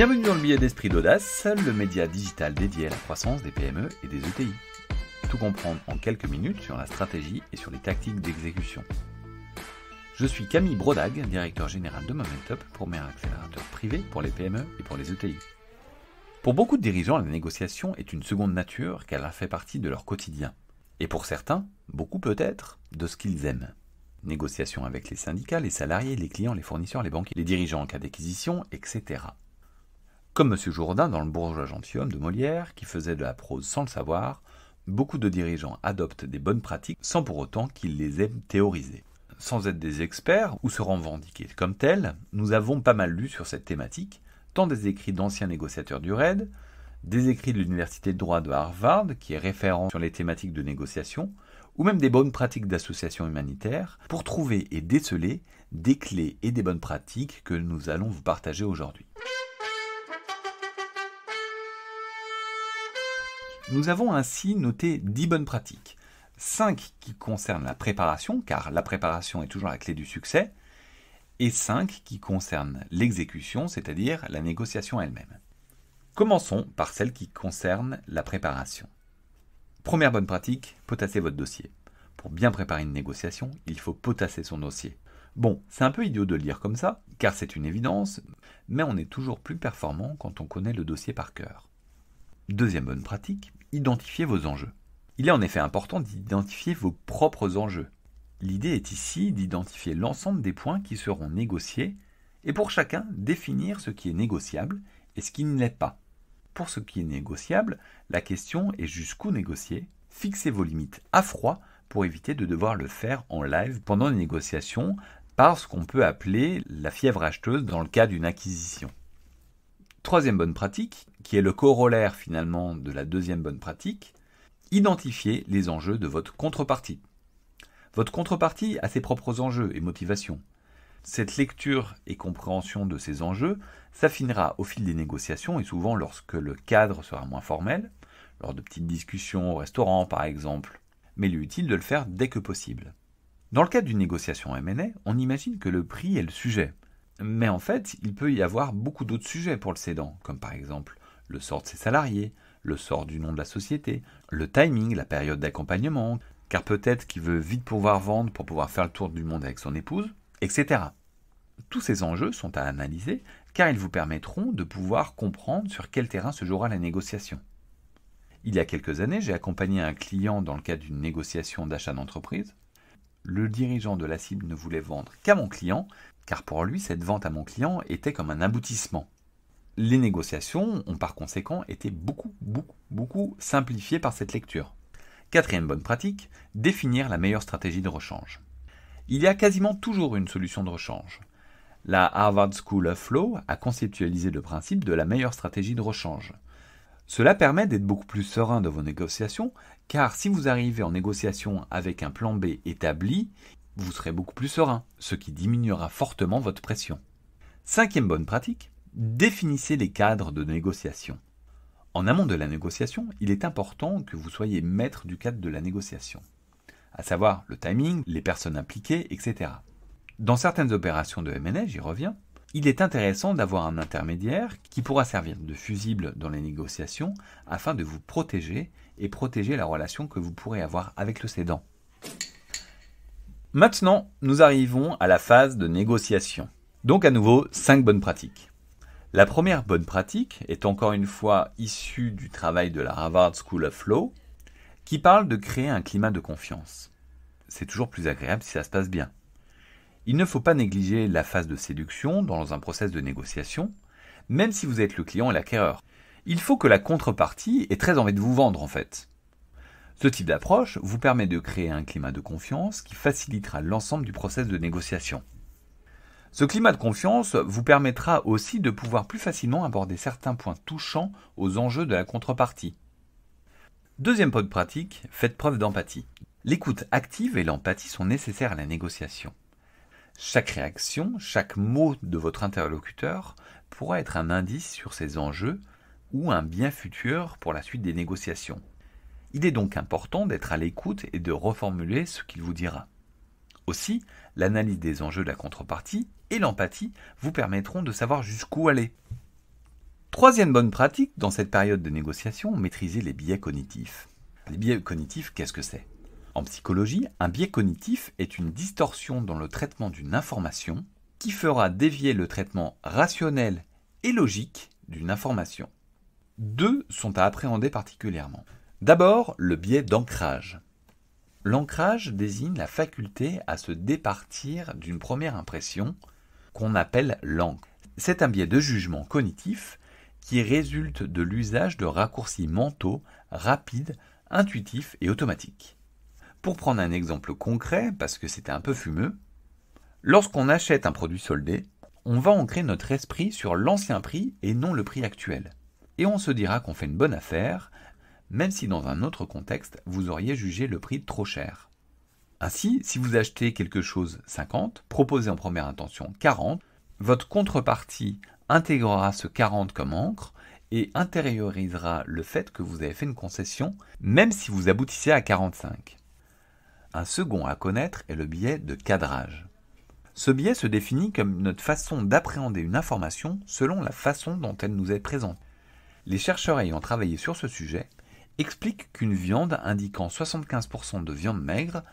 Bienvenue dans le billet d'esprit d'Audace, le média digital dédié à la croissance des PME et des ETI. Tout comprendre en quelques minutes sur la stratégie et sur les tactiques d'exécution. Je suis Camille Brodag, directeur général de Momentup, premier accélérateur privé pour les PME et pour les ETI. Pour beaucoup de dirigeants, la négociation est une seconde nature car elle fait partie de leur quotidien. Et pour certains, beaucoup peut-être, de ce qu'ils aiment. Négociation avec les syndicats, les salariés, les clients, les fournisseurs, les banquiers, les dirigeants en cas d'acquisition, etc. Comme M. Jourdain dans Le bourgeois gentilhomme de Molière, qui faisait de la prose sans le savoir, beaucoup de dirigeants adoptent des bonnes pratiques sans pour autant qu'ils les aient théorisées. Sans être des experts ou se revendiquer comme tels, nous avons pas mal lu sur cette thématique, tant des écrits d'anciens négociateurs du RAID, des écrits de l'université de droit de Harvard, qui est référent sur les thématiques de négociation, ou même des bonnes pratiques d'associations humanitaires, pour trouver et déceler des clés et des bonnes pratiques que nous allons vous partager aujourd'hui. Nous avons ainsi noté 10 bonnes pratiques, 5 qui concernent la préparation, car la préparation est toujours la clé du succès, et 5 qui concernent l'exécution, c'est-à-dire la négociation elle-même. Commençons par celle qui concerne la préparation. Première bonne pratique, potasser votre dossier. Pour bien préparer une négociation, il faut potasser son dossier. Bon, c'est un peu idiot de le dire comme ça, car c'est une évidence, mais on est toujours plus performant quand on connaît le dossier par cœur. Deuxième bonne pratique, identifiez vos enjeux. Il est en effet important d'identifier vos propres enjeux. L'idée est ici d'identifier l'ensemble des points qui seront négociés et pour chacun définir ce qui est négociable et ce qui ne l'est pas. Pour ce qui est négociable, la question est jusqu'où négocier. Fixez vos limites à froid pour éviter de devoir le faire en live pendant les négociations par ce qu'on peut appeler la fièvre acheteuse dans le cas d'une acquisition. Troisième bonne pratique, qui est le corollaire finalement de la deuxième bonne pratique, identifiez les enjeux de votre contrepartie. Votre contrepartie a ses propres enjeux et motivations. Cette lecture et compréhension de ces enjeux s'affinera au fil des négociations et souvent lorsque le cadre sera moins formel, lors de petites discussions au restaurant par exemple, mais il est utile de le faire dès que possible. Dans le cadre d'une négociation M&A, on imagine que le prix est le sujet. Mais en fait, il peut y avoir beaucoup d'autres sujets pour le cédant, comme par exemple le sort de ses salariés, le sort du nom de la société, le timing, la période d'accompagnement, car peut-être qu'il veut vite pouvoir vendre pour pouvoir faire le tour du monde avec son épouse, etc. Tous ces enjeux sont à analyser car ils vous permettront de pouvoir comprendre sur quel terrain se jouera la négociation. Il y a quelques années, j'ai accompagné un client dans le cadre d'une négociation d'achat d'entreprise. Le dirigeant de la cible ne voulait vendre qu'à mon client, car pour lui, cette vente à mon client était comme un aboutissement. Les négociations ont par conséquent été beaucoup simplifiées par cette lecture. Quatrième bonne pratique, définir la meilleure stratégie de rechange. Il y a quasiment toujours une solution de rechange. La Harvard School of Law a conceptualisé le principe de la meilleure stratégie de rechange. Cela permet d'être beaucoup plus serein dans vos négociations, car si vous arrivez en négociation avec un plan B établi, vous serez beaucoup plus serein, ce qui diminuera fortement votre pression. Cinquième bonne pratique, définissez les cadres de négociation. En amont de la négociation, il est important que vous soyez maître du cadre de la négociation, à savoir le timing, les personnes impliquées, etc. Dans certaines opérations de M&A, j'y reviens, il est intéressant d'avoir un intermédiaire qui pourra servir de fusible dans les négociations afin de vous protéger et protéger la relation que vous pourrez avoir avec le cédant. Maintenant, nous arrivons à la phase de négociation. Donc à nouveau, 5 bonnes pratiques. La première bonne pratique est encore une fois issue du travail de la Harvard School of Law, qui parle de créer un climat de confiance. C'est toujours plus agréable si ça se passe bien. Il ne faut pas négliger la phase de séduction dans un process de négociation, même si vous êtes le client et l'acquéreur. Il faut que la contrepartie ait très envie de vous vendre en fait. Ce type d'approche vous permet de créer un climat de confiance qui facilitera l'ensemble du process de négociation. Ce climat de confiance vous permettra aussi de pouvoir plus facilement aborder certains points touchant aux enjeux de la contrepartie. Deuxième bonne pratique, faites preuve d'empathie. L'écoute active et l'empathie sont nécessaires à la négociation. Chaque réaction, chaque mot de votre interlocuteur pourra être un indice sur ses enjeux ou un bien futur pour la suite des négociations. Il est donc important d'être à l'écoute et de reformuler ce qu'il vous dira. Aussi, l'analyse des enjeux de la contrepartie et l'empathie vous permettront de savoir jusqu'où aller. Troisième bonne pratique, dans cette période de négociation, maîtriser les biais cognitifs. Les biais cognitifs, qu'est-ce que c'est ? En psychologie, un biais cognitif est une distorsion dans le traitement d'une information qui fera dévier le traitement rationnel et logique d'une information. Deux sont à appréhender particulièrement. D'abord, le biais d'ancrage. L'ancrage désigne la faculté à se départir d'une première impression qu'on appelle l'encre. C'est un biais de jugement cognitif qui résulte de l'usage de raccourcis mentaux rapides, intuitifs et automatiques. Pour prendre un exemple concret, parce que c'était un peu fumeux, lorsqu'on achète un produit soldé, on va ancrer notre esprit sur l'ancien prix et non le prix actuel. Et on se dira qu'on fait une bonne affaire, même si dans un autre contexte, vous auriez jugé le prix trop cher. Ainsi, si vous achetez quelque chose 50, proposé en première intention 40, votre contrepartie intégrera ce 40 comme encre et intériorisera le fait que vous avez fait une concession, même si vous aboutissez à 45. Un second à connaître est le biais de cadrage. Ce biais se définit comme notre façon d'appréhender une information selon la façon dont elle nous est présentée. Les chercheurs ayant travaillé sur ce sujet expliquent qu'une viande indiquant 75% de viande maigre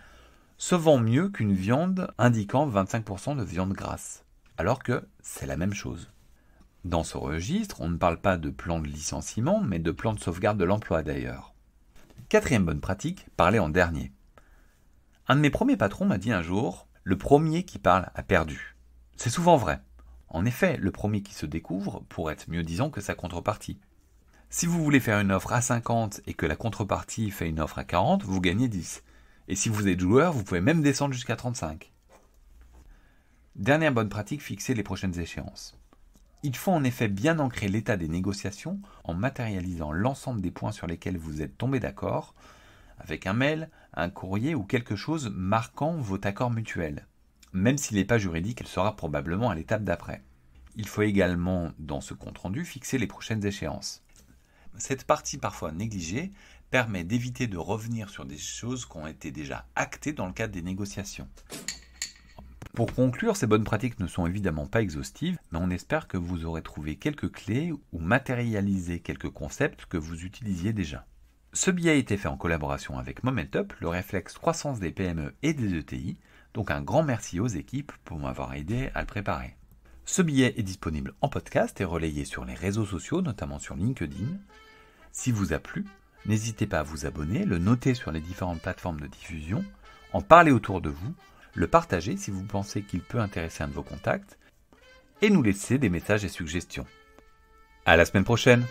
se vend mieux qu'une viande indiquant 25% de viande grasse, alors que c'est la même chose. Dans ce registre, on ne parle pas de plan de licenciement, mais de plan de sauvegarde de l'emploi d'ailleurs. Quatrième bonne pratique, parler en dernier. Un de mes premiers patrons m'a dit un jour « Le premier qui parle a perdu ». C'est souvent vrai. En effet, le premier qui se découvre pourrait être mieux disant que sa contrepartie. Si vous voulez faire une offre à 50 et que la contrepartie fait une offre à 40, vous gagnez 10. Et si vous êtes joueur, vous pouvez même descendre jusqu'à 35. Dernière bonne pratique, fixer les prochaines échéances. Il faut en effet bien ancrer l'état des négociations en matérialisant l'ensemble des points sur lesquels vous êtes tombé d'accord, avec un mail, un courrier ou quelque chose marquant votre accord mutuel. Même s'il n'est pas juridique, elle sera probablement à l'étape d'après. Il faut également, dans ce compte-rendu, fixer les prochaines échéances. Cette partie parfois négligée permet d'éviter de revenir sur des choses qui ont été déjà actées dans le cadre des négociations. Pour conclure, ces bonnes pratiques ne sont évidemment pas exhaustives, mais on espère que vous aurez trouvé quelques clés ou matérialisé quelques concepts que vous utilisiez déjà. Ce billet a été fait en collaboration avec Momentup, le réflexe croissance des PME et des ETI, donc un grand merci aux équipes pour m'avoir aidé à le préparer. Ce billet est disponible en podcast et relayé sur les réseaux sociaux, notamment sur LinkedIn. S'il vous a plu, n'hésitez pas à vous abonner, le noter sur les différentes plateformes de diffusion, en parler autour de vous, le partager si vous pensez qu'il peut intéresser un de vos contacts, et nous laisser des messages et suggestions. À la semaine prochaine!